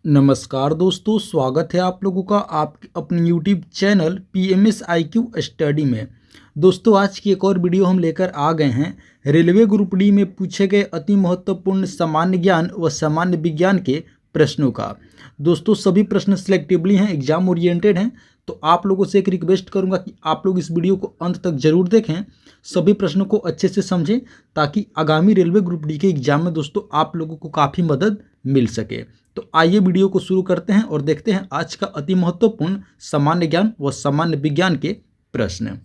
नमस्कार दोस्तों, स्वागत है आप लोगों का आप अपने YouTube channel PMS IQ study में। दोस्तों, आज की एक और वीडियो हम लेकर आ गए हैं रेलवे ग्रुप डी में पूछे गए अति महत्वपूर्ण सामान्य ज्ञान व सामान्य विज्ञान के प्रश्नों का। दोस्तों, सभी प्रश्न सिलेक्टिवली हैं, एग्जाम ओरिएंटेड हैं, तो आप लोगों से एक रिक्वेस्ट करूंगा कि आप लोग इस वीडियो को अंत तक जरूर देखें, सभी प्रश्नों को अच्छे से समझें ताकि आगामी रेलवे ग्रुप डी के एग्जाम में दोस्तों आप लोगों को काफ़ी मदद मिल सके। तो आइए वीडियो को शुरू करते हैं और देखते हैं आज का अति महत्वपूर्ण सामान्य ज्ञान व सामान्य विज्ञान के प्रश्न।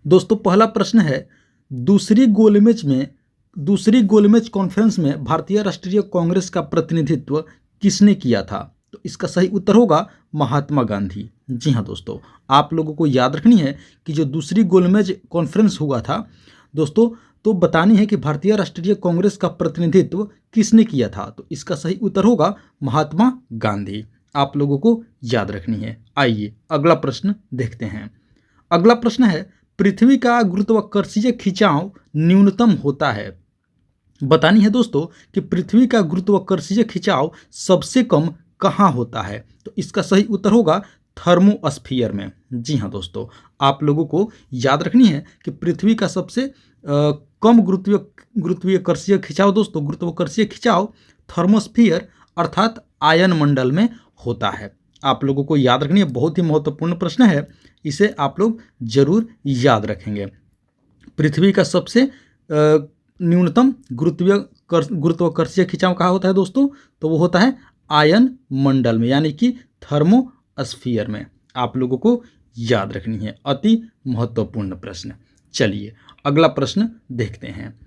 दोस्तों, पहला प्रश्न है, दूसरी गोलमेज कॉन्फ्रेंस में भारतीय राष्ट्रीय कांग्रेस का प्रतिनिधित्व किसने किया था? तो इसका सही उत्तर होगा महात्मा गांधी। जी हाँ दोस्तों, आप लोगों को याद रखनी है कि जो दूसरी गोलमेज कॉन्फ्रेंस हुआ था दोस्तों, तो बतानी है कि भारतीय राष्ट्रीय कांग्रेस का प्रतिनिधित्व किसने किया था। तो इसका सही उत्तर होगा महात्मा गांधी। आप लोगों को याद रखनी है। आइए अगला प्रश्न देखते हैं। अगला प्रश्न है, पृथ्वी का गुरुत्वाकर्षीय खिंचाव न्यूनतम होता है। बतानी है दोस्तों कि पृथ्वी का गुरुत्वाकर्षीय खिंचाव सबसे कम कहाँ होता है। तो इसका सही उत्तर होगा थर्मोस्फीयर में। जी हाँ दोस्तों, आप लोगों को याद रखनी है कि पृथ्वी का सबसे कम गुरुत्वाकर्षीय खिंचाव दोस्तों, गुरुत्वाकर्षीय खिंचाव थर्मोस्फीयर अर्थात आयन मंडल में होता है। आप लोगों को याद रखनी है, बहुत ही महत्वपूर्ण प्रश्न है, इसे आप लोग जरूर याद रखेंगे। पृथ्वी का सबसे न्यूनतम गुरुत्वाकर्षीय खिंचाव कहाँ होता है दोस्तों? तो वो होता है आयन मंडल में, यानी कि थर्मोस्फीयर में। आप लोगों को याद रखनी है, अति महत्वपूर्ण प्रश्न। चलिए अगला प्रश्न देखते हैं।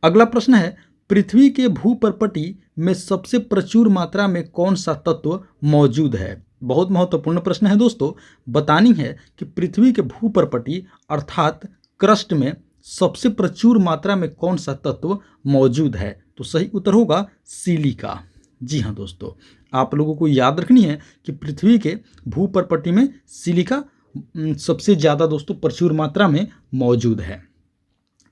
अगला प्रश्न है, पृथ्वी के भूपर्पटी में सबसे प्रचुर मात्रा में कौन सा तत्व मौजूद है? बहुत महत्वपूर्ण प्रश्न है दोस्तों। बतानी है कि पृथ्वी के भूपर्पटी अर्थात क्रस्ट में सबसे प्रचुर मात्रा में कौन सा तत्व मौजूद है। तो सही उत्तर होगा सिलिका। जी हाँ दोस्तों, आप लोगों को याद रखनी है कि पृथ्वी के भूपर्पटी में सिलिका सबसे ज़्यादा दोस्तों प्रचुर मात्रा में मौजूद है।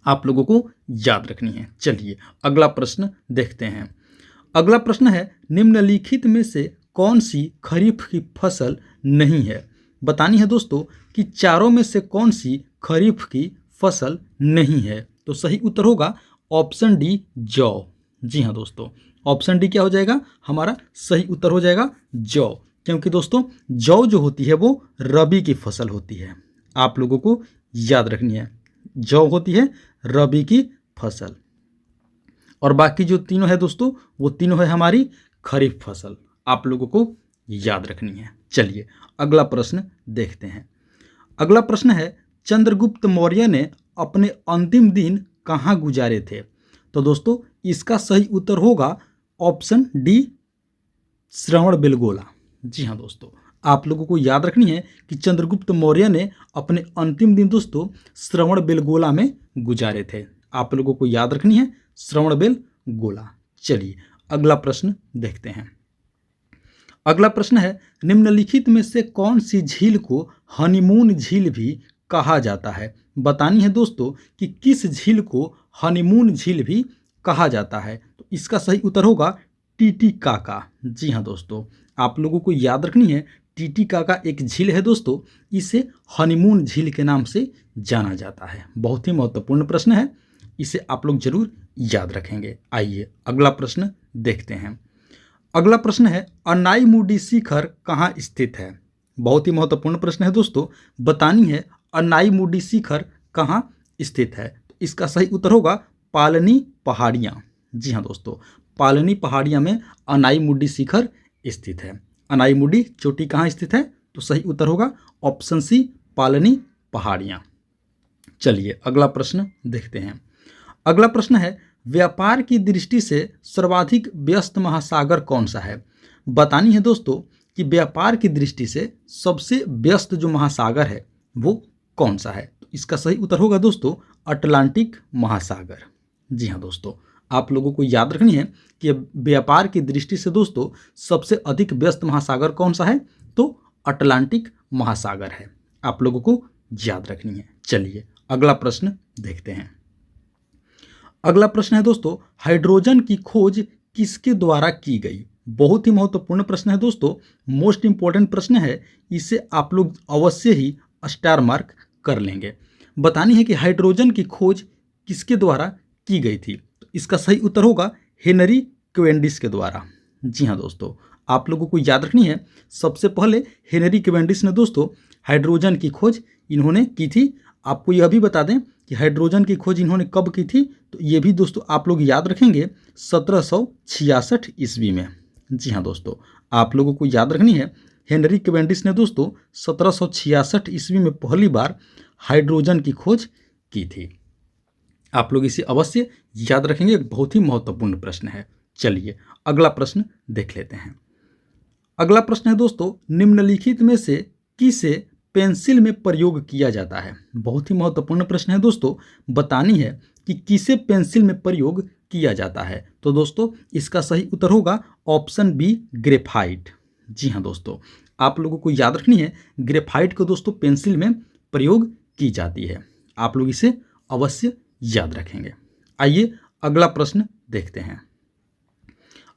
आप लोगों को याद रखनी है। चलिए अगला प्रश्न देखते हैं। अगला प्रश्न है, निम्नलिखित में से कौन सी खरीफ की फसल नहीं है? बतानी है दोस्तों कि चारों में से कौन सी खरीफ की फसल नहीं है। तो सही उत्तर होगा ऑप्शन डी, जौ। जी हाँ दोस्तों, ऑप्शन डी क्या हो जाएगा? हमारा सही उत्तर हो जाएगा जौ, क्योंकि दोस्तों जौ जो होती है वो रबी की फसल होती है। आप लोगों को याद रखनी है, जौ होती है रबी की फसल, और बाकी जो तीनों है दोस्तों वो तीनों है हमारी खरीफ फसल। आप लोगों को याद रखनी है। चलिए अगला प्रश्न देखते हैं। अगला प्रश्न है, चंद्रगुप्त मौर्य ने अपने अंतिम दिन कहाँ गुजारे थे? तो दोस्तों इसका सही उत्तर होगा ऑप्शन डी, श्रवणबेलगोला। जी हाँ दोस्तों, आप लोगों को याद रखनी है कि चंद्रगुप्त मौर्य ने अपने अंतिम दिन दोस्तों श्रवणबेलगोला में गुजारे थे। आप लोगों को याद रखनी है श्रवणबेलगोला। चलिए अगला प्रश्न देखते हैं। अगला प्रश्न है, निम्नलिखित में से कौन सी झील को हनीमून झील भी कहा जाता है? बतानी है दोस्तों कि किस झील को हनीमून झील भी कहा जाता है। तो इसका सही उत्तर होगा टीटीकाका। जी हाँ दोस्तों, आप लोगों को याद रखनी है, टीटीकाका एक झील है दोस्तों, इसे हनीमून झील के नाम से जाना जाता है। बहुत ही महत्वपूर्ण प्रश्न है, इसे आप लोग जरूर याद रखेंगे। आइए अगला प्रश्न देखते हैं। अगला प्रश्न है, अनाईमुडी शिखर कहाँ स्थित है? बहुत ही महत्वपूर्ण प्रश्न है दोस्तों। बतानी है अनाईमुडी शिखर कहाँ स्थित है। तो इसका सही उत्तर होगा पालनी पहाड़ियाँ। जी हाँ दोस्तों, पालनी पहाड़ियाँ में अनाईमुडी शिखर स्थित है। अनाईमुडी चोटी कहाँ स्थित है? तो सही उत्तर होगा ऑप्शन सी, पालनी पहाड़ियाँ। चलिए अगला प्रश्न देखते हैं। अगला प्रश्न है, व्यापार की दृष्टि से सर्वाधिक व्यस्त महासागर कौन सा है? बतानी है दोस्तों कि व्यापार की दृष्टि से सबसे व्यस्त जो महासागर है वो कौन सा है। तो इसका सही उत्तर होगा दोस्तों अटलांटिक महासागर। जी हाँ दोस्तों, आप लोगों को याद रखनी है कि व्यापार की दृष्टि से दोस्तों सबसे अधिक व्यस्त महासागर कौन सा है? तो अटलांटिक महासागर है। आप लोगों को याद रखनी है। चलिए अगला प्रश्न देखते हैं। अगला प्रश्न है दोस्तों, हाइड्रोजन की खोज किसके द्वारा की गई? बहुत ही महत्वपूर्ण प्रश्न है दोस्तों, मोस्ट इंपॉर्टेंट प्रश्न है, इसे आप लोग अवश्य ही स्टार मार्क कर लेंगे। बतानी है कि हाइड्रोजन की खोज किसके द्वारा की गई थी? तो इसका सही उत्तर होगा हेनरी कैवेंडिश के द्वारा। जी हाँ दोस्तों, आप लोगों को याद रखनी है, सबसे पहले हेनरी कैवेंडिश ने दोस्तों हाइड्रोजन की खोज इन्होंने की थी। आपको यह भी बता दें कि हाइड्रोजन की खोज इन्होंने कब की थी, तो ये भी दोस्तों आप लोग याद रखेंगे 1766 ईस्वी में। जी हाँ दोस्तों, आप लोगों को याद रखनी है, हेनरी कैवेंडिश ने दोस्तों 1766 ईस्वी में पहली बार हाइड्रोजन की खोज की थी। आप लोग इसे अवश्य याद रखेंगे, एक बहुत ही महत्वपूर्ण प्रश्न है। चलिए अगला प्रश्न देख लेते हैं। अगला प्रश्न है दोस्तों, निम्नलिखित में से किसे पेंसिल में प्रयोग किया जाता है? बहुत ही महत्वपूर्ण प्रश्न है दोस्तों, बतानी है कि किसे पेंसिल में प्रयोग किया जाता है। तो दोस्तों इसका सही उत्तर होगा ऑप्शन बी, ग्रेफाइट। जी हाँ दोस्तों, आप लोगों को याद रखनी है, ग्रेफाइट को दोस्तों पेंसिल में प्रयोग की जाती है। आप लोग इसे अवश्य याद रखेंगे। आइए अगला प्रश्न देखते हैं।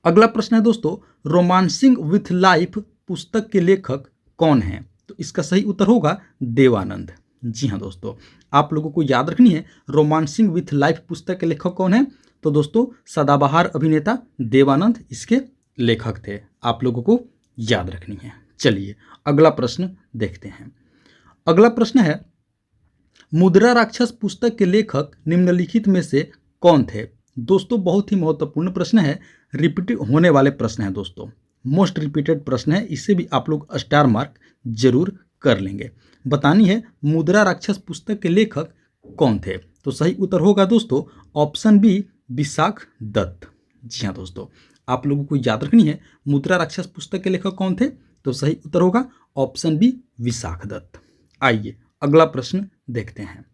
अगला प्रश्न है दोस्तों, रोमांसिंग विथ लाइफ पुस्तक के लेखक कौन हैं? तो इसका सही उत्तर होगा देवानंद। जी हाँ दोस्तों, आप लोगों को याद रखनी है, रोमांसिंग विथ लाइफ पुस्तक के लेखक कौन है? तो दोस्तों सदाबहार अभिनेता देवानंद इसके लेखक थे। आप लोगों को याद रखनी है। चलिए अगला प्रश्न देखते हैं। अगला प्रश्न है, मुद्रा राक्षस पुस्तक के लेखक निम्नलिखित में से कौन थे? दोस्तों बहुत ही महत्वपूर्ण प्रश्न है, रिपीट होने वाले प्रश्न है दोस्तों, मोस्ट रिपीटेड प्रश्न है, इसे भी आप लोग स्टार मार्क जरूर कर लेंगे। बतानी है मुद्रा राक्षस पुस्तक के लेखक कौन थे? तो सही उत्तर होगा दोस्तों ऑप्शन बी, विशाख दत्त। जी हाँ दोस्तों, आप लोगों को याद रखनी है, मुद्रा राक्षस पुस्तक के लेखक कौन थे? तो सही उत्तर होगा ऑप्शन बी, विशाख दत्त। आइए अगला प्रश्न देखते हैं।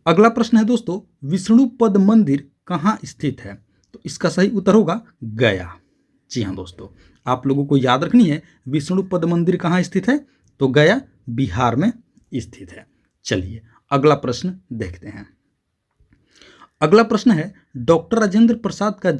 अगला प्रश्न है दोस्तों, विष्णुपद मंदिर कहाँ स्थित है? तो इसका सही उत्तर होगा गया। जी हाँ दोस्तों, आप लोगों को याद रखनी है, विष्णुपद मंदिर कहाँ स्थित है? तो गया बिहार में स्थित है। चलिए अगला प्रश्न देखते हैं। अगला प्रश्न है, डॉक्टर राजेंद्र प्रसाद का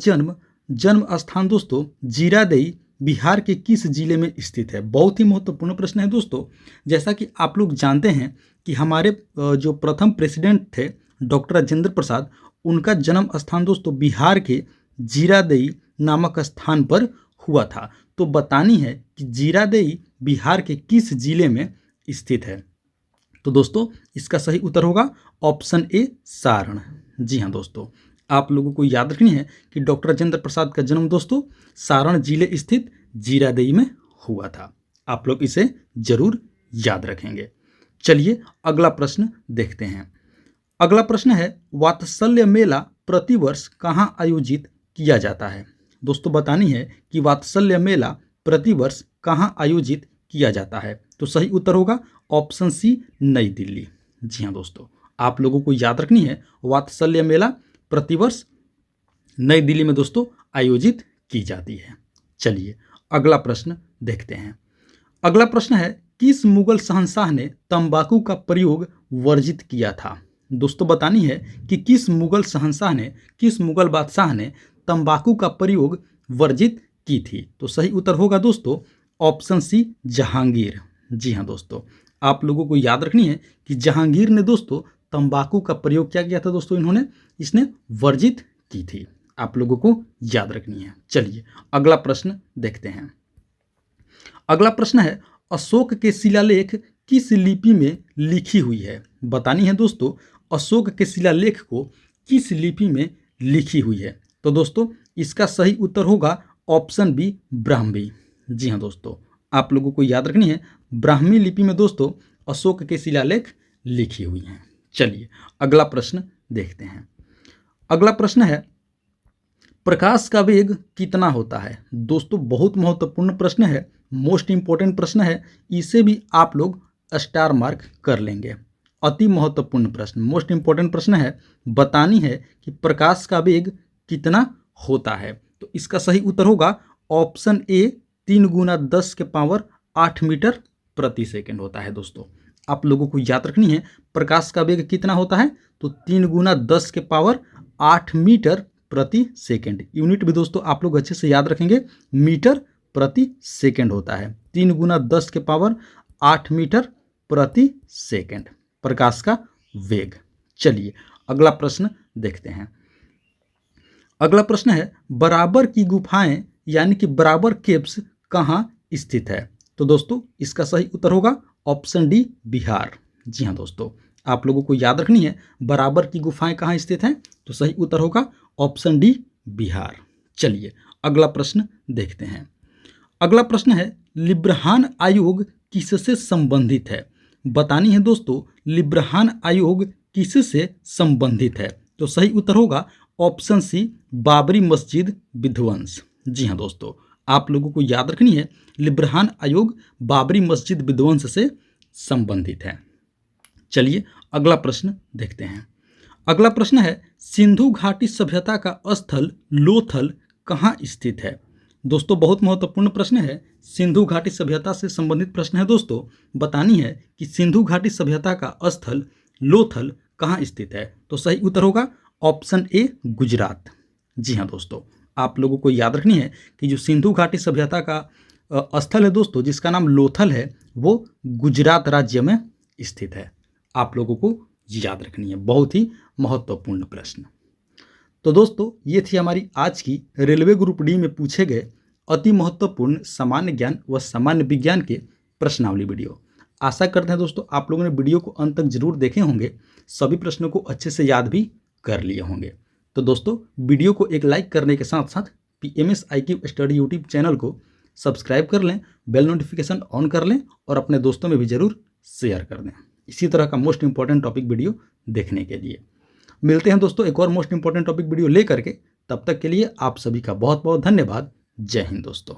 जन्म स्थान दोस्तों जीरादेई बिहार के किस जिले में स्थित है? बहुत ही महत्वपूर्ण प्रश्न है दोस्तों। जैसा कि आप लोग जानते हैं कि हमारे जो प्रथम प्रेसिडेंट थे डॉक्टर राजेंद्र प्रसाद, उनका जन्म स्थान दोस्तों बिहार के जीरादेई नामक स्थान पर हुआ था। तो बतानी है कि जीरादेई बिहार के किस जिले में स्थित है? तो दोस्तों इसका सही उत्तर होगा ऑप्शन ए, सारण। जी हाँ दोस्तों, आप लोगों को याद रखनी है कि डॉक्टर राजेंद्र प्रसाद का जन्म दोस्तों सारण जिले स्थित जीरादेई में हुआ था। आप लोग इसे जरूर याद रखेंगे। चलिए अगला प्रश्न देखते हैं। अगला प्रश्न है, वात्सल्य मेला प्रतिवर्ष कहाँ आयोजित किया जाता है? दोस्तों बतानी है कि वात्सल्य मेला प्रतिवर्ष कहाँ आयोजित किया जाता है? तो सही उत्तर होगा ऑप्शन सी, नई दिल्ली। जी हाँ दोस्तों, आप लोगों को याद रखनी है, वात्सल्य मेला प्रतिवर्ष नई दिल्ली में दोस्तों आयोजित की जाती है। चलिए अगला प्रश्न देखते हैं। अगला प्रश्न है, किस मुगल शहंशाह ने तंबाकू का प्रयोग वर्जित किया था? दोस्तों बतानी है कि किस मुगल शहंशाह ने, किस मुगल बादशाह ने तंबाकू का प्रयोग वर्जित की थी? तो सही उत्तर होगा दोस्तों ऑप्शन सी, जहांगीर। जी हाँ दोस्तों, आप लोगों को याद रखनी है कि जहांगीर ने दोस्तों तंबाकू का प्रयोग क्या किया था दोस्तों, इसने वर्जित की थी। आप लोगों को याद रखनी है। चलिए अगला प्रश्न देखते हैं। अगला प्रश्न है, अशोक के शिलालेख किस लिपि में लिखी हुई है? बतानी है दोस्तों अशोक के शिलालेख को किस लिपि में लिखी हुई है? तो दोस्तों इसका सही उत्तर होगा ऑप्शन बी, ब्राह्मी। जी हाँ दोस्तों, आप लोगों को याद रखनी है, ब्राह्मी लिपि में दोस्तों अशोक के शिलालेख लिखी हुई हैं। चलिए अगला प्रश्न देखते हैं। अगला प्रश्न है, प्रकाश का वेग कितना होता है? दोस्तों बहुत महत्वपूर्ण प्रश्न है, मोस्ट इंपॉर्टेंट प्रश्न है, इसे भी आप लोग स्टार मार्क कर लेंगे। अति महत्वपूर्ण प्रश्न, मोस्ट इंपॉर्टेंट प्रश्न है, बतानी है कि प्रकाश का वेग कितना होता है? तो इसका सही उत्तर होगा ऑप्शन ए, 3 × 10⁸ मीटर प्रति सेकेंड होता है। दोस्तों आप लोगों को याद रखनी है, प्रकाश का वेग कितना होता है? तो 3 × 10⁸ मीटर प्रति सेकंड। यूनिट भी दोस्तों आप लोग अच्छे से याद रखेंगे, मीटर प्रति सेकंड होता है। 3 × 10 के पावर 8 मीटर प्रति सेकंड प्रकाश का वेग। चलिए अगला प्रश्न देखते हैं। अगला प्रश्न है बराबर की गुफाएं यानी कि बराबर केव्स कहाँ स्थित है? तो दोस्तों इसका सही उत्तर होगा ऑप्शन डी, बिहार। जी हाँ दोस्तों, आप लोगों को याद रखनी है बराबर की गुफाएं कहाँ स्थित हैं, तो सही उत्तर होगा ऑप्शन डी, बिहार। चलिए अगला प्रश्न देखते हैं। अगला प्रश्न है लिब्रहान आयोग किससे संबंधित है? बतानी है दोस्तों लिब्रहान आयोग किससे संबंधित है, तो सही उत्तर होगा ऑप्शन सी, बाबरी मस्जिद विध्वंस। जी हाँ दोस्तों, आप लोगों को याद रखनी है लिब्रहान आयोग बाबरी मस्जिद विध्वंस से संबंधित है। चलिए अगला प्रश्न देखते हैं। अगला प्रश्न है सिंधु घाटी सभ्यता का स्थल लोथल कहाँ स्थित है? दोस्तों बहुत महत्वपूर्ण प्रश्न है, सिंधु घाटी सभ्यता से संबंधित प्रश्न है दोस्तों। बतानी है कि सिंधु घाटी सभ्यता का स्थल लोथल कहाँ स्थित है, तो सही उत्तर होगा ऑप्शन ए, गुजरात। जी हाँ दोस्तों, आप लोगों को याद रखनी है कि जो सिंधु घाटी सभ्यता का स्थल है दोस्तों जिसका नाम लोथल है, वो गुजरात राज्य में स्थित है। आप लोगों को याद रखनी है, बहुत ही महत्वपूर्ण प्रश्न। तो दोस्तों ये थी हमारी आज की रेलवे ग्रुप डी में पूछे गए अति महत्वपूर्ण सामान्य ज्ञान व सामान्य विज्ञान के प्रश्नावली वीडियो। आशा करते हैं दोस्तों आप लोगों ने वीडियो को अंत तक जरूर देखे होंगे, सभी प्रश्नों को अच्छे से याद भी कर लिए होंगे। तो दोस्तों वीडियो को एक लाइक करने के साथ साथ PMS IQ study YouTube channel को सब्सक्राइब कर लें, बेल नोटिफिकेशन ऑन कर लें और अपने दोस्तों में भी ज़रूर शेयर कर दें इसी तरह का मोस्ट इंपॉर्टेंट टॉपिक वीडियो देखने के लिए। मिलते हैं दोस्तों एक और मोस्ट इंपॉर्टेंट टॉपिक वीडियो लेकर के, तब तक के लिए आप सभी का बहुत बहुत धन्यवाद। जय हिंद दोस्तों।